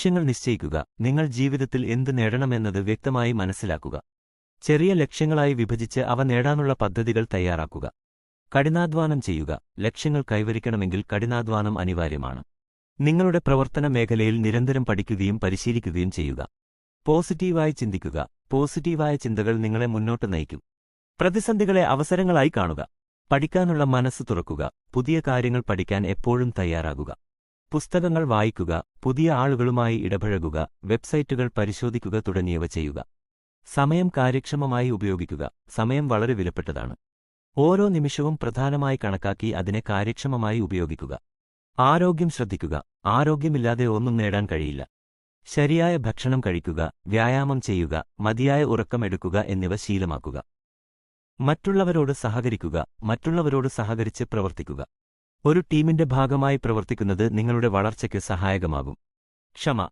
ലക്ഷ്യങ്ങൾ നിശ്ചയിക്കുക. നിങ്ങൾ ജീവിതത്തിൽ എന്ത് നേടണമെന്നത് വ്യക്തമായി മനസ്സിലാക്കുക. ചെറിയ ലക്ഷ്യങ്ങളായി വിഭജിച്ച് അവ നേടാനുള്ള പദ്ധതികൾ തയ്യാറാക്കുക. കഠിനാധ്വാനം ചെയ്യുക. ലക്ഷ്യങ്ങൾ കൈവരിക്കണമെങ്കിൽ കഠിനാധ്വാനം അനിവാര്യമാണ്. നിങ്ങളുടെ പ്രവർത്തന മേഖലയിൽ നിരന്തരം പഠിക്കുകയും പരിശീലിക്കുകയും ചെയ്യുക. പോസിറ്റീവായി ചിന്തിക്കുക. പോസിറ്റീവായ ചിന്തകൾ നിങ്ങളെ മുന്നോട്ട് നയിക്കും. പ്രതിസന്ധികളെ അവസരങ്ങളായി കാണുക. പഠിക്കാനുള്ള മനസ്സ് തുറക്കുക. പുതിയ കാര്യങ്ങൾ പഠിക്കാൻ എപ്പോഴും തയ്യാറാകുക. പുസ്തകങ്ങൾ വായിക്കുക. പുതിയ ആളുകളുമായി ഇടപഴകുക. വെബ്സൈറ്റുകൾ പരിശോധിക്കുക തുടങ്ങിയവ ചെയ്യുക. സമയം കാര്യക്ഷമമായി ഉപയോഗിക്കുക. സമയം വളരെ വിലപ്പെട്ടതാണ്. ഓരോ നിമിഷവും പ്രധാനമായി കണക്കാക്കി അതിനെ കാര്യക്ഷമമായി ഉപയോഗിക്കുക. ആരോഗ്യം ശ്രദ്ധിക്കുക. ആരോഗ്യമില്ലാതെ ഒന്നും നേടാൻ കഴിയില്ല. ശരിയായ ഭക്ഷണം കഴിക്കുക. വ്യായാമം ചെയ്യുക. മതിയായ ഉറക്കമെടുക്കുക എന്നിവ ശീലമാക്കുക. മറ്റുള്ളവരോട് സഹകരിക്കുക. മറ്റുള്ളവരോട് സഹകരിച്ച് പ്രവർത്തിക്കുക. ഒരു ടീമിന്റെ ഭാഗമായി പ്രവർത്തിക്കുന്നത് നിങ്ങളുടെ വളർച്ചയ്ക്ക് സഹായകമാകും. ക്ഷമ.